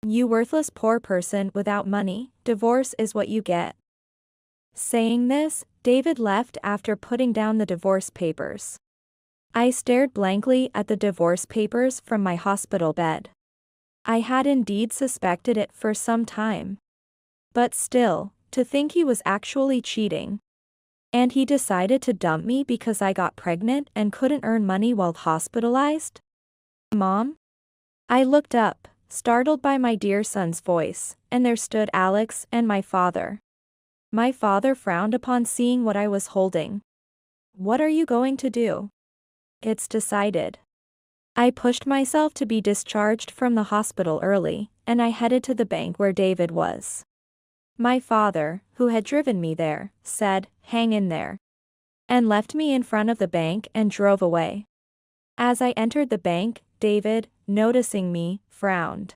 You worthless poor person without money, divorce is what you get. Saying this, David left after putting down the divorce papers. I stared blankly at the divorce papers from my hospital bed. I had indeed suspected it for some time. But still, to think he was actually cheating. And he decided to dump me because I got pregnant and couldn't earn money while hospitalized? Mom? I looked up, startled by my dear son's voice, and there stood Alex and my father. My father frowned upon seeing what I was holding. What are you going to do? It's decided. I pushed myself to be discharged from the hospital early, and I headed to the bank where David was. My father, who had driven me there, said, "Hang in there," and left me in front of the bank and drove away. As I entered the bank, David, noticing me, frowned.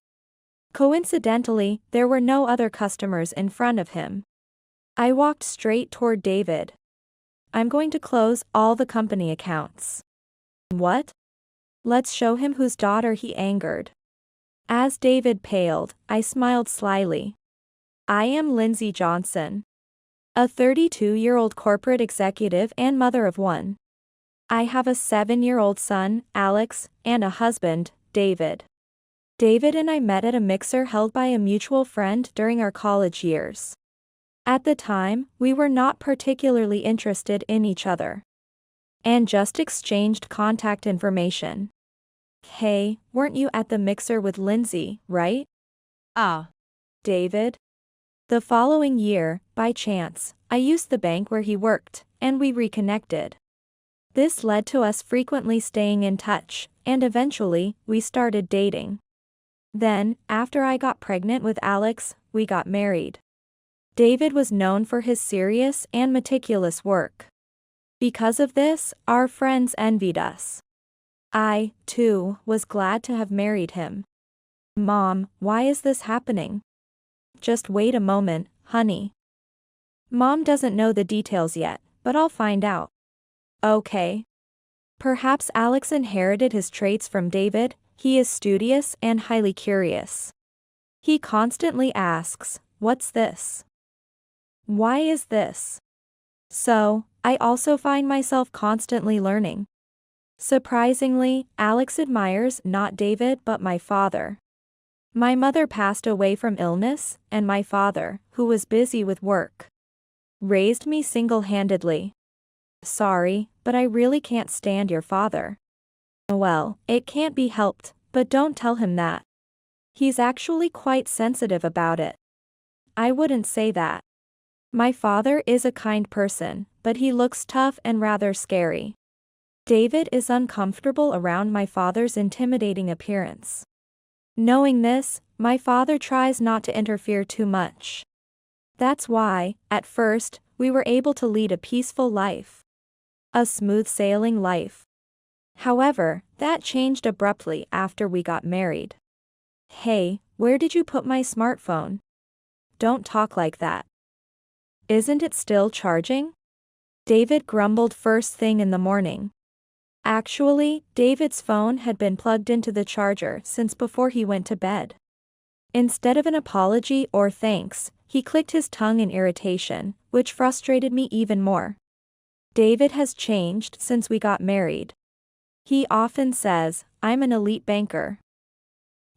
Coincidentally, there were no other customers in front of him. I walked straight toward David. "I'm going to close all the company accounts." "What?" "Let's show him whose daughter he angered." As David paled, I smiled slyly. "I am Lindsay Johnson, a 32-year-old corporate executive and mother of one. I have a 7-year-old son, Alex, and a husband, David. David and I met at a mixer held by a mutual friend during our college years. At the time, we were not particularly interested in each other. And just exchanged contact information." "Hey, weren't you at the mixer with Lindsay, right?" Ah. "David?" The following year, by chance, I used the bank where he worked, and we reconnected. This led to us frequently staying in touch, and eventually, we started dating. Then, after I got pregnant with Alex, we got married. David was known for his serious and meticulous work. Because of this, our friends envied us. I, too, was glad to have married him. "Mom, why is this happening?" "Just wait a moment, honey. Mom doesn't know the details yet, but I'll find out." "Okay." Perhaps Alex inherited his traits from David. He is studious and highly curious. He constantly asks, "What's this? Why is this?" So, I also find myself constantly learning. Surprisingly, Alex admires not David but my father. My mother passed away from illness, and my father, who was busy with work, raised me single-handedly. "Sorry, but I really can't stand your father." "Well, it can't be helped, but don't tell him that. He's actually quite sensitive about it." "I wouldn't say that. My father is a kind person, but he looks tough and rather scary." David is uncomfortable around my father's intimidating appearance. Knowing this, my father tries not to interfere too much. That's why, at first, we were able to lead a peaceful life. A smooth-sailing life. However, that changed abruptly after we got married. "Hey, where did you put my smartphone?" "Don't talk like that." "Isn't it still charging?" David grumbled first thing in the morning. Actually, David's phone had been plugged into the charger since before he went to bed. Instead of an apology or thanks, he clicked his tongue in irritation, which frustrated me even more. David has changed since we got married. He often says, "I'm an elite banker.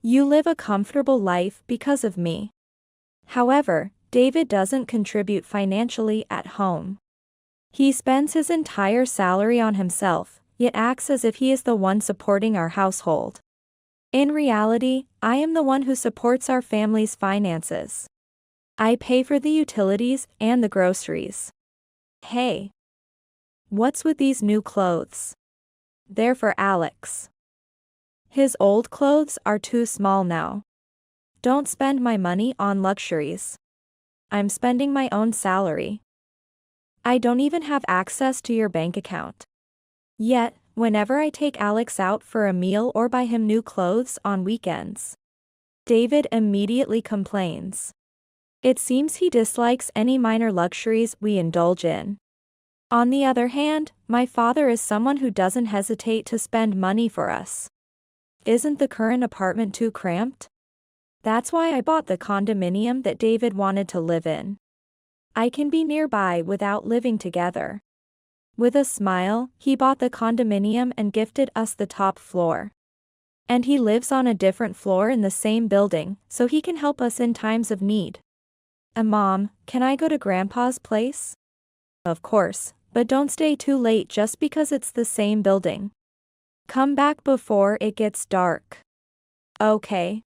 You live a comfortable life because of me." However, David doesn't contribute financially at home. He spends his entire salary on himself, yet acts as if he is the one supporting our household. In reality, I am the one who supports our family's finances. I pay for the utilities and the groceries. "Hey, what's with these new clothes?" "They're for Alex. His old clothes are too small now." "Don't spend my money on luxuries. I'm spending my own salary. I don't even have access to your bank account." Yet, whenever I take Alex out for a meal or buy him new clothes on weekends, David immediately complains. It seems he dislikes any minor luxuries we indulge in. On the other hand, my father is someone who doesn't hesitate to spend money for us. "Isn't the current apartment too cramped?" That's why I bought the condominium that David wanted to live in. I can be nearby without living together. With a smile, he bought the condominium and gifted us the top floor. And he lives on a different floor in the same building, so he can help us in times of need. Mom, can I go to Grandpa's place? Of course, but don't stay too late just because it's the same building. Come back before it gets dark. Okay.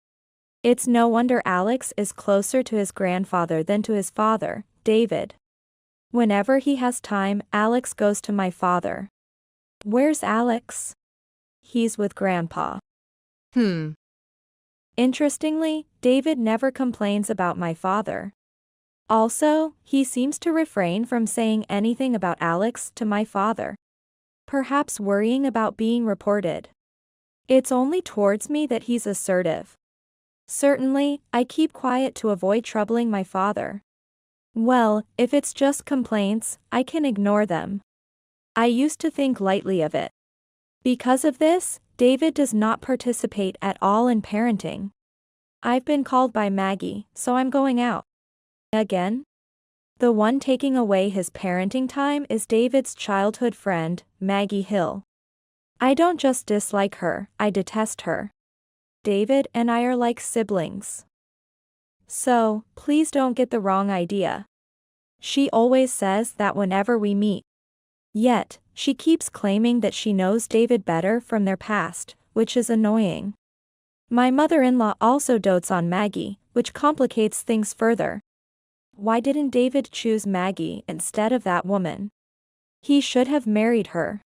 It's no wonder Alex is closer to his grandfather than to his father, David. Whenever he has time, Alex goes to my father. Where's Alex? He's with Grandpa. Interestingly, David never complains about my father. Also, he seems to refrain from saying anything about Alex to my father. Perhaps worrying about being reported. It's only towards me that he's assertive. Certainly, I keep quiet to avoid troubling my father. Well, if it's just complaints, I can ignore them. I used to think lightly of it. Because of this, David does not participate at all in parenting. I've been called by Maggie, so I'm going out. Again? The one taking away his parenting time is David's childhood friend, Maggie Hill. I don't just dislike her, I detest her. David and I are like siblings. So, please don't get the wrong idea. She always says that whenever we meet. Yet, she keeps claiming that she knows David better from their past, which is annoying. My mother-in-law also dotes on Maggie, which complicates things further. Why didn't David choose Maggie instead of that woman? He should have married her.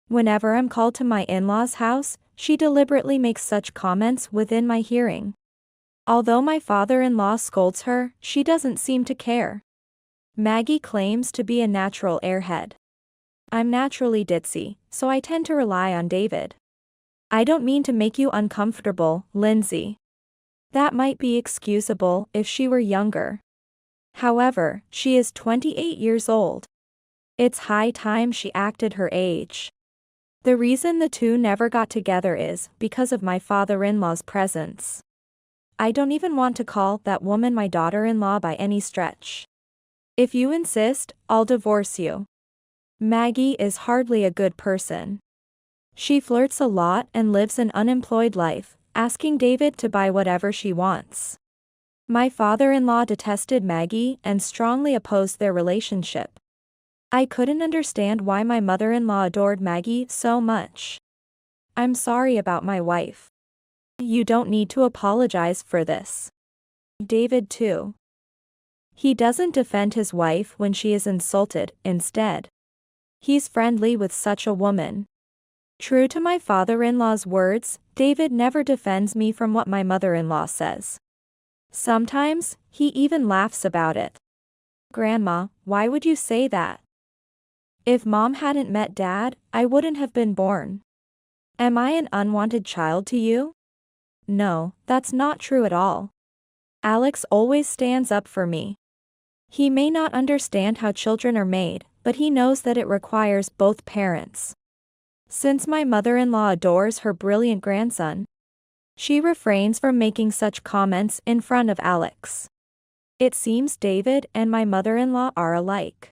Whenever I'm called to my in-laws' house, she deliberately makes such comments within my hearing. Although my father-in-law scolds her, she doesn't seem to care. Maggie claims to be a natural airhead. I'm naturally ditzy, so I tend to rely on David. I don't mean to make you uncomfortable, Lindsay. That might be excusable if she were younger. However, she is 28 years old. It's high time she acted her age. The reason the two never got together is because of my father-in-law's presence. I don't even want to call that woman my daughter-in-law by any stretch. If you insist, I'll divorce you. Maggie is hardly a good person. She flirts a lot and lives an unemployed life, asking David to buy whatever she wants. My father-in-law detested Maggie and strongly opposed their relationship. I couldn't understand why my mother-in-law adored Maggie so much. I'm sorry about my wife. You don't need to apologize for this. David too. He doesn't defend his wife when she is insulted, instead. He's friendly with such a woman. True to my father-in-law's words, David never defends me from what my mother-in-law says. Sometimes, he even laughs about it. Grandma, why would you say that? If Mom hadn't met Dad, I wouldn't have been born. Am I an unwanted child to you? No, that's not true at all. Alex always stands up for me. He may not understand how children are made, but he knows that it requires both parents. Since my mother-in-law adores her brilliant grandson, she refrains from making such comments in front of Alex. It seems David and my mother-in-law are alike,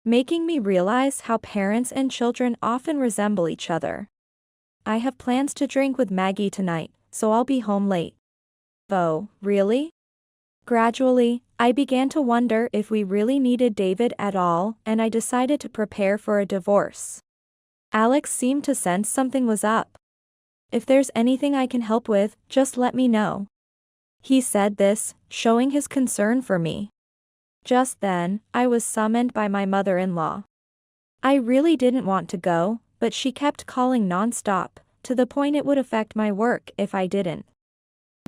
making me realize how parents and children often resemble each other. I have plans to drink with Maggie tonight, so I'll be home late. Oh, really? Gradually, I began to wonder if we really needed David at all, and I decided to prepare for a divorce. Alex seemed to sense something was up. If there's anything I can help with, just let me know. He said this, showing his concern for me. Just then, I was summoned by my mother-in-law. I really didn't want to go, but she kept calling non-stop, to the point it would affect my work if I didn't.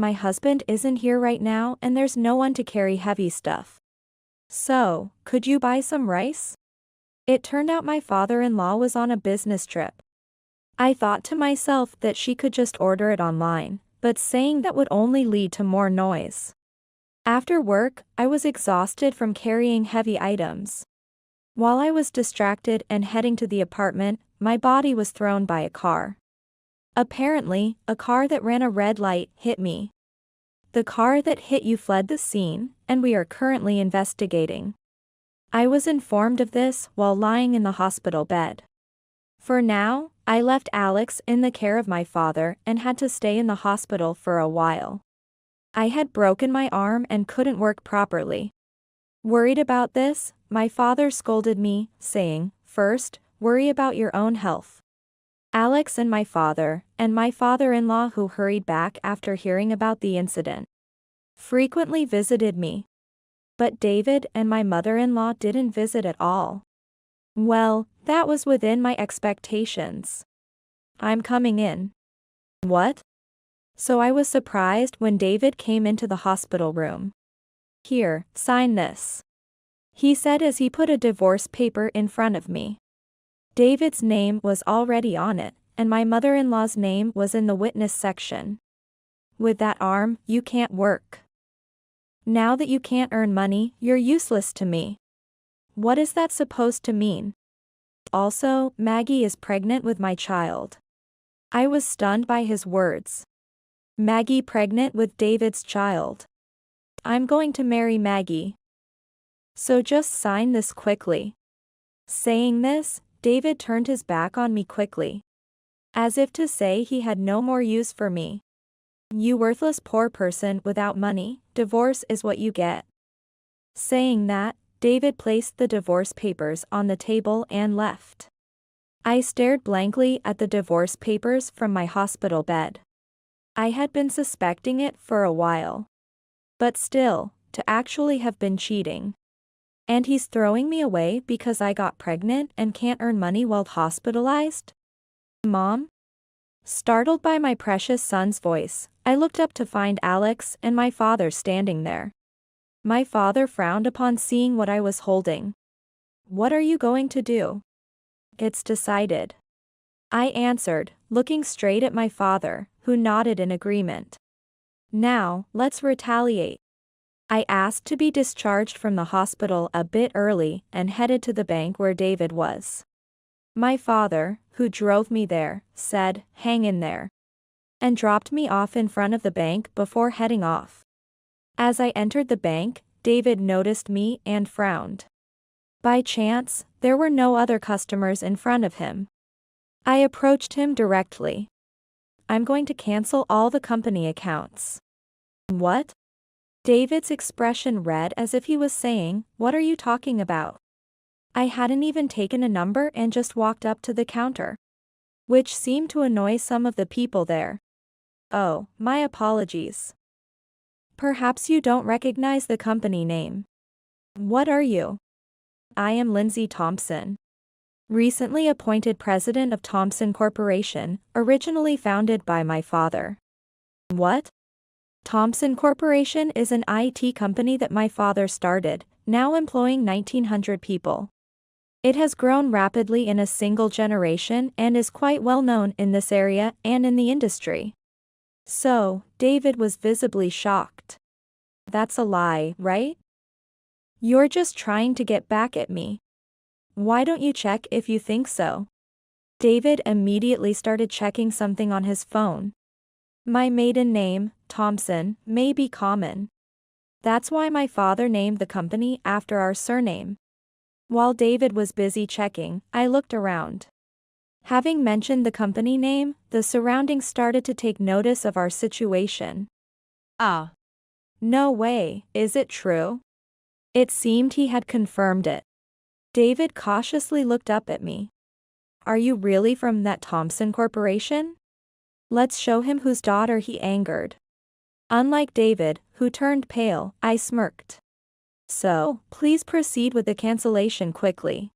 My husband isn't here right now and there's no one to carry heavy stuff. So, could you buy some rice? It turned out my father-in-law was on a business trip. I thought to myself that she could just order it online, but saying that would only lead to more noise. After work, I was exhausted from carrying heavy items. While I was distracted and heading to the apartment, my body was thrown by a car. Apparently, a car that ran a red light hit me. The car that hit you fled the scene, and we are currently investigating. I was informed of this while lying in the hospital bed. For now, I left Alex in the care of my father and had to stay in the hospital for a while. I had broken my arm and couldn't work properly. Worried about this, my father scolded me, saying, "First, worry about your own health." Alex and my father-in-law who hurried back after hearing about the incident, frequently visited me. But David and my mother-in-law didn't visit at all. Well, that was within my expectations. "I'm coming in." What? So I was surprised when David came into the hospital room. "Here, sign this," he said as he put a divorce paper in front of me. David's name was already on it, and my mother-in-law's name was in the witness section. "With that arm, you can't work. Now that you can't earn money, you're useless to me." What is that supposed to mean? Also, Maggie is pregnant with my child. I was stunned by his words. Maggie pregnant with David's child. I'm going to marry Maggie. So just sign this quickly. Saying this, David turned his back on me quickly, as if to say he had no more use for me. "You worthless poor person without money, divorce is what you get." Saying that, David placed the divorce papers on the table and left. I stared blankly at the divorce papers from my hospital bed. I had been suspecting it for a while. But still, to actually have been cheating. And he's throwing me away because I got pregnant and can't earn money while hospitalized? "Mom?" Startled by my precious son's voice, I looked up to find Alex and my father standing there. My father frowned upon seeing what I was holding. "What are you going to do?" "It's decided," I answered, looking straight at my father, who nodded in agreement. "Now, let's retaliate." I asked to be discharged from the hospital a bit early and headed to the bank where David was. My father, who drove me there, said, "Hang in there," and dropped me off in front of the bank before heading off. As I entered the bank, David noticed me and frowned. By chance, there were no other customers in front of him. I approached him directly. "I'm going to cancel all the company accounts." "What?" David's expression read as if he was saying, "What are you talking about?" I hadn't even taken a number and just walked up to the counter, which seemed to annoy some of the people there. "Oh, my apologies. Perhaps you don't recognize the company name." "What are you?" "I am Lindsay Thompson, recently appointed president of Thompson Corporation, originally founded by my father." "What?" "Thompson Corporation is an IT company that my father started, now employing 1,900 people. It has grown rapidly in a single generation and is quite well known in this area and in the industry." So, David was visibly shocked. "That's a lie, right? You're just trying to get back at me. Why don't you check if you think so?" David immediately started checking something on his phone. My maiden name, Thompson, may be common. That's why my father named the company after our surname. While David was busy checking, I looked around. Having mentioned the company name, the surroundings started to take notice of our situation. "Ah. No way, is it true?" It seemed he had confirmed it. David cautiously looked up at me. "Are you really from that Thompson Corporation? Let's show him whose daughter he angered." Unlike David, who turned pale, I smirked. "So, please proceed with the cancellation quickly."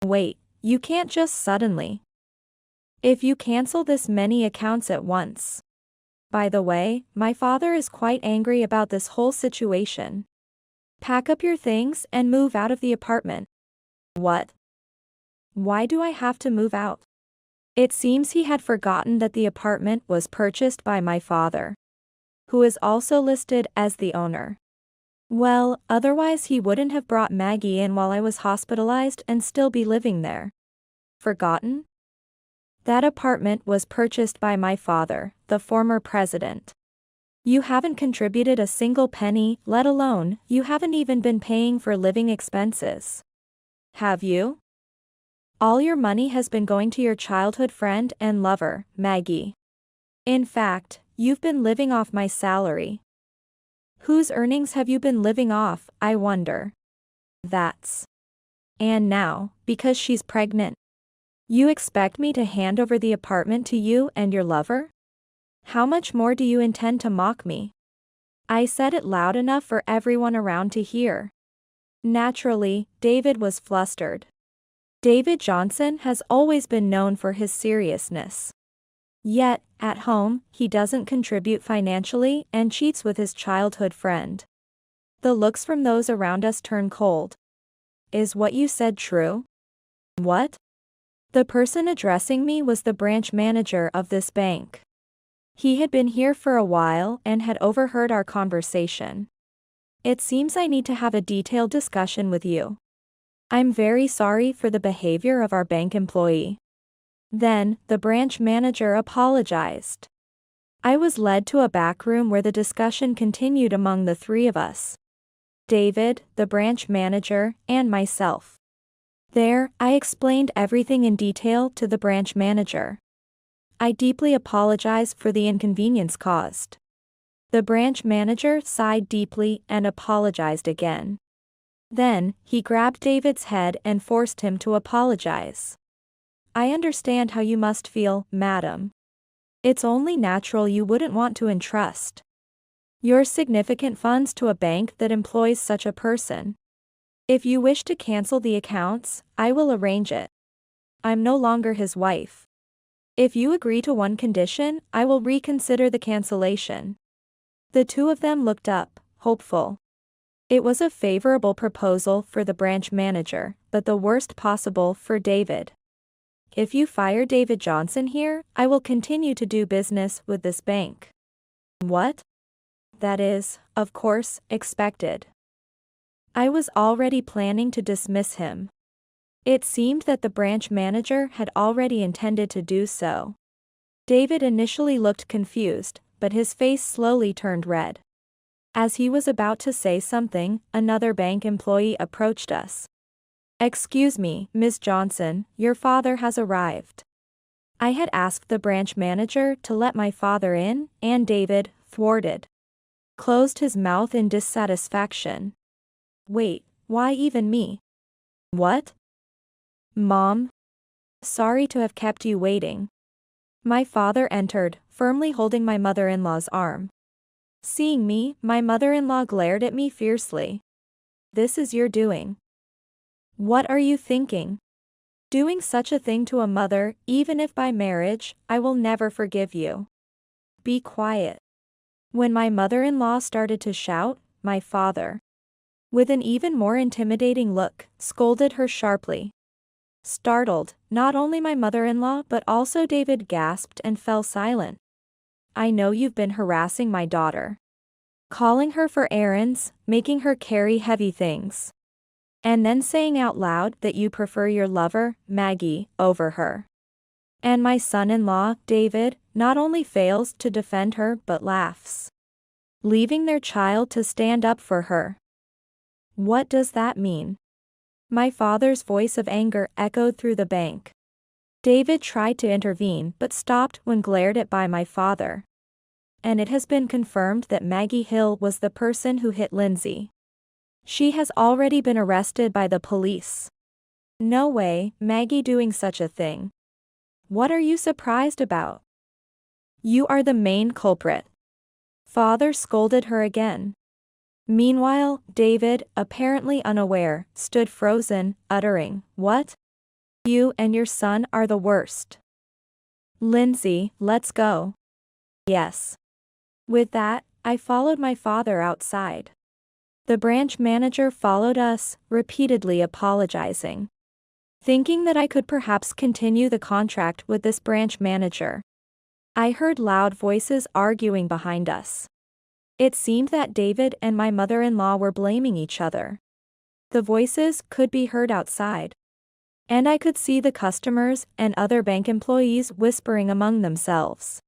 "Wait, you can't just suddenly. If you cancel this many accounts at once. By the way, my father is quite angry about this whole situation. Pack up your things and move out of the apartment." "What? Why do I have to move out?" It seems he had forgotten that the apartment was purchased by my father, who is also listed as the owner. Well, otherwise he wouldn't have brought Maggie in while I was hospitalized and still be living there. Forgotten? That apartment was purchased by my father, the former president. You haven't contributed a single penny, let alone, you haven't even been paying for living expenses. Have you? All your money has been going to your childhood friend and lover, Maggie. In fact, you've been living off my salary. Whose earnings have you been living off, I wonder? That's. And now, because she's pregnant, you expect me to hand over the apartment to you and your lover? How much more do you intend to mock me? I said it loud enough for everyone around to hear. Naturally, David was flustered. David Johnson has always been known for his seriousness. Yet, at home, he doesn't contribute financially and cheats with his childhood friend. The looks from those around us turn cold. Is what you said true? What? The person addressing me was the branch manager of this bank. He had been here for a while and had overheard our conversation. It seems I need to have a detailed discussion with you. I'm very sorry for the behavior of our bank employee. Then, the branch manager apologized. I was led to a back room where the discussion continued among the three of us. David, the branch manager, and myself. There, I explained everything in detail to the branch manager. I deeply apologize for the inconvenience caused. The branch manager sighed deeply and apologized again. Then, he grabbed David's head and forced him to apologize. I understand how you must feel, madam. It's only natural you wouldn't want to entrust your significant funds to a bank that employs such a person. If you wish to cancel the accounts, I will arrange it. I'm no longer his wife. If you agree to one condition, I will reconsider the cancellation. The two of them looked up, hopeful. It was a favorable proposal for the branch manager, but the worst possible for David. If you fire David Johnson here, I will continue to do business with this bank. What? That is, of course, expected. I was already planning to dismiss him. It seemed that the branch manager had already intended to do so. David initially looked confused, but his face slowly turned red. As he was about to say something, another bank employee approached us. Excuse me, Ms. Johnson, your father has arrived. I had asked the branch manager to let my father in, and David, thwarted, closed his mouth in dissatisfaction. Wait, why even me? What? Mom? Sorry to have kept you waiting. My father entered, firmly holding my mother-in-law's arm. Seeing me, my mother-in-law glared at me fiercely. This is your doing. What are you thinking? Doing such a thing to a mother, even if by marriage, I will never forgive you. Be quiet. When my mother-in-law started to shout, my father, with an even more intimidating look, scolded her sharply. Startled, not only my mother-in-law but also David gasped and fell silent. I know you've been harassing my daughter. Calling her for errands, making her carry heavy things. And then saying out loud that you prefer your lover, Maggie, over her. And my son-in-law, David, not only fails to defend her but laughs, leaving their child to stand up for her. What does that mean? My father's voice of anger echoed through the bank. David tried to intervene but stopped when glared at by my father. And it has been confirmed that Maggie Hill was the person who hit Lindsay. She has already been arrested by the police. No way, Maggie doing such a thing. What are you surprised about? You are the main culprit. Father scolded her again. Meanwhile, David, apparently unaware, stood frozen, uttering, "What? You and your son are the worst. Lindsay, let's go." Yes. With that, I followed my father outside. The branch manager followed us, repeatedly apologizing. Thinking that I could perhaps continue the contract with this branch manager, I heard loud voices arguing behind us. It seemed that David and my mother-in-law were blaming each other. The voices could be heard outside. And I could see the customers and other bank employees whispering among themselves.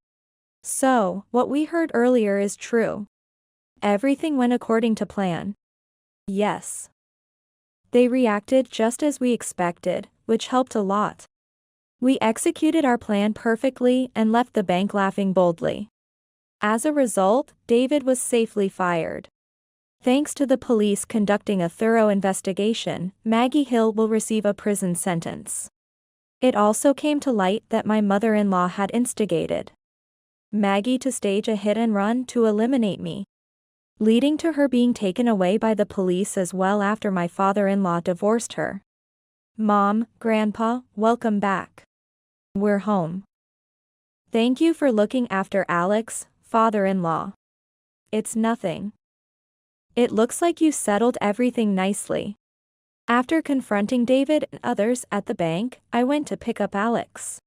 So, what we heard earlier is true. Everything went according to plan. Yes. They reacted just as we expected, which helped a lot. We executed our plan perfectly and left the bank laughing boldly. As a result, David was safely fired. Thanks to the police conducting a thorough investigation, Maggie Hill will receive a prison sentence. It also came to light that my mother-in-law had instigated Maggie to stage a hit and run to eliminate me, leading to her being taken away by the police as well after my father-in-law divorced her. Mom, Grandpa, welcome back. We're home. Thank you for looking after Alex, father-in-law. It's nothing. It looks like you settled everything nicely. After confronting David and others at the bank, I went to pick up Alex,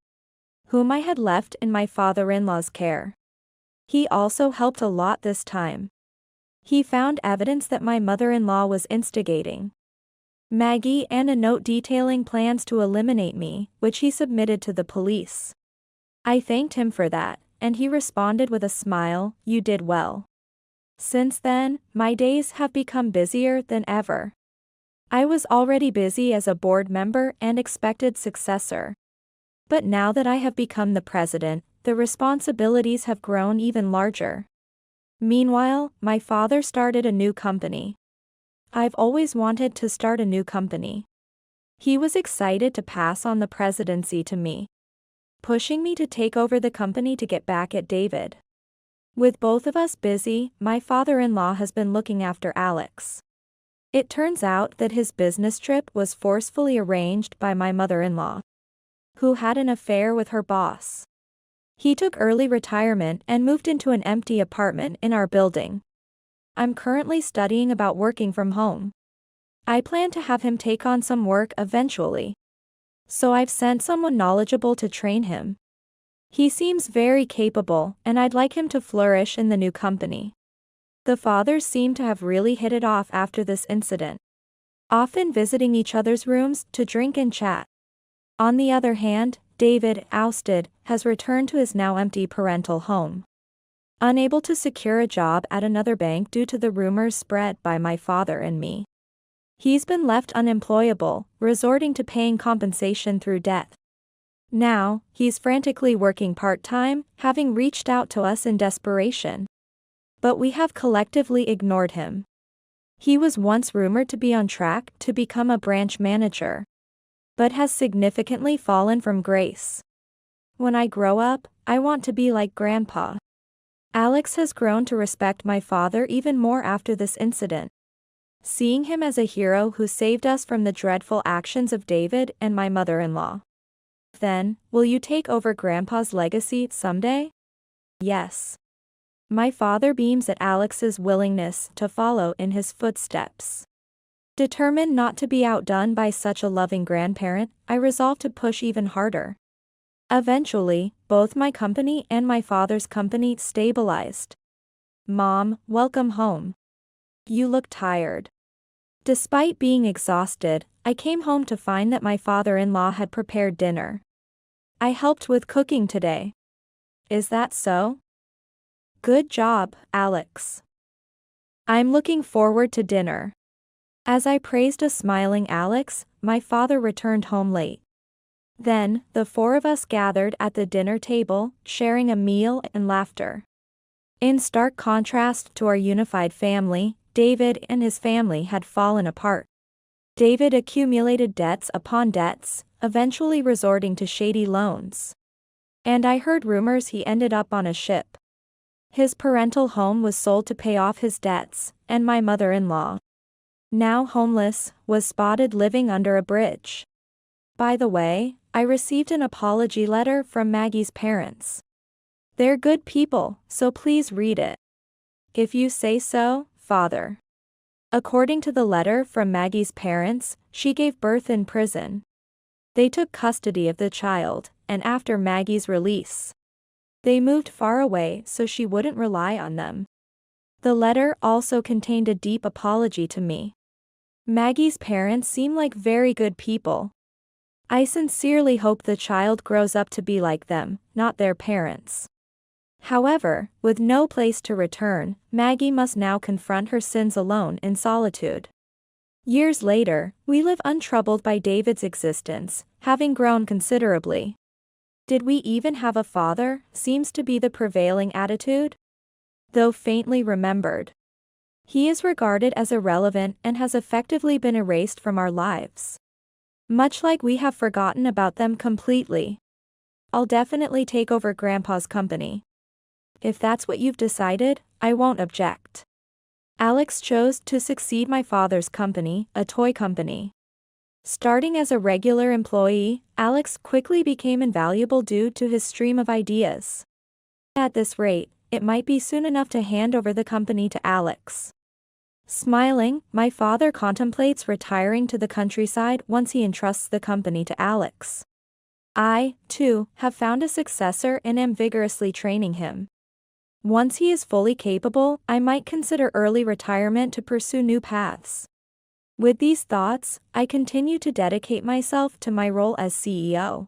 whom I had left in my father-in-law's care. He also helped a lot this time. He found evidence that my mother-in-law was instigating Maggie and a note detailing plans to eliminate me, which he submitted to the police. I thanked him for that, and he responded with a smile, "You did well." Since then, my days have become busier than ever. I was already busy as a board member and expected successor. But now that I have become the president, the responsibilities have grown even larger. Meanwhile, my father started a new company. I've always wanted to start a new company. He was excited to pass on the presidency to me, pushing me to take over the company to get back at David. With both of us busy, my father-in-law has been looking after Alex. It turns out that his business trip was forcefully arranged by my mother-in-law, who had an affair with her boss. He took early retirement and moved into an empty apartment in our building. I'm currently studying about working from home. I plan to have him take on some work eventually. So I've sent someone knowledgeable to train him. He seems very capable, and I'd like him to flourish in the new company. The fathers seem to have really hit it off after this incident, often visiting each other's rooms to drink and chat. On the other hand, David, ousted, has returned to his now empty parental home, unable to secure a job at another bank due to the rumors spread by my father and me. He's been left unemployable, resorting to paying compensation through death. Now, he's frantically working part-time, having reached out to us in desperation. But we have collectively ignored him. He was once rumored to be on track to become a branch manager, but has significantly fallen from grace. When I grow up, I want to be like Grandpa. Alex has grown to respect my father even more after this incident, seeing him as a hero who saved us from the dreadful actions of David and my mother-in-law. Then, will you take over Grandpa's legacy someday? Yes. My father beams at Alex's willingness to follow in his footsteps. Determined not to be outdone by such a loving grandparent, I resolve to push even harder. Eventually, both my company and my father's company stabilized. Mom, welcome home. You look tired. Despite being exhausted, I came home to find that my father-in-law had prepared dinner. I helped with cooking today. Is that so? Good job, Alex. I'm looking forward to dinner. As I praised a smiling Alex, my father returned home late. Then, the four of us gathered at the dinner table, sharing a meal and laughter. In stark contrast to our unified family, David and his family had fallen apart. David accumulated debts upon debts, eventually resorting to shady loans. And I heard rumors he ended up on a ship. His parental home was sold to pay off his debts, and my mother-in-law, now homeless, was spotted living under a bridge. By the way, I received an apology letter from Maggie's parents. They're good people, so please read it. If you say so, Father. According to the letter from Maggie's parents, she gave birth in prison. They took custody of the child, and after Maggie's release, they moved far away so she wouldn't rely on them. The letter also contained a deep apology to me. Maggie's parents seem like very good people. I sincerely hope the child grows up to be like them, not their parents. However, with no place to return, Maggie must now confront her sins alone in solitude. Years later, we live untroubled by David's existence, having grown considerably. Did we even have a father, seems to be the prevailing attitude? Though faintly remembered. He is regarded as irrelevant and has effectively been erased from our lives. Much like we have forgotten about them completely. I'll definitely take over Grandpa's company. If that's what you've decided, I won't object. Alex chose to succeed my father's company, a toy company. Starting as a regular employee, Alex quickly became invaluable due to his stream of ideas. At this rate, it might be soon enough to hand over the company to Alex. Smiling, my father contemplates retiring to the countryside once he entrusts the company to Alex. I, too, have found a successor and am vigorously training him. Once he is fully capable, I might consider early retirement to pursue new paths. With these thoughts, I continue to dedicate myself to my role as CEO.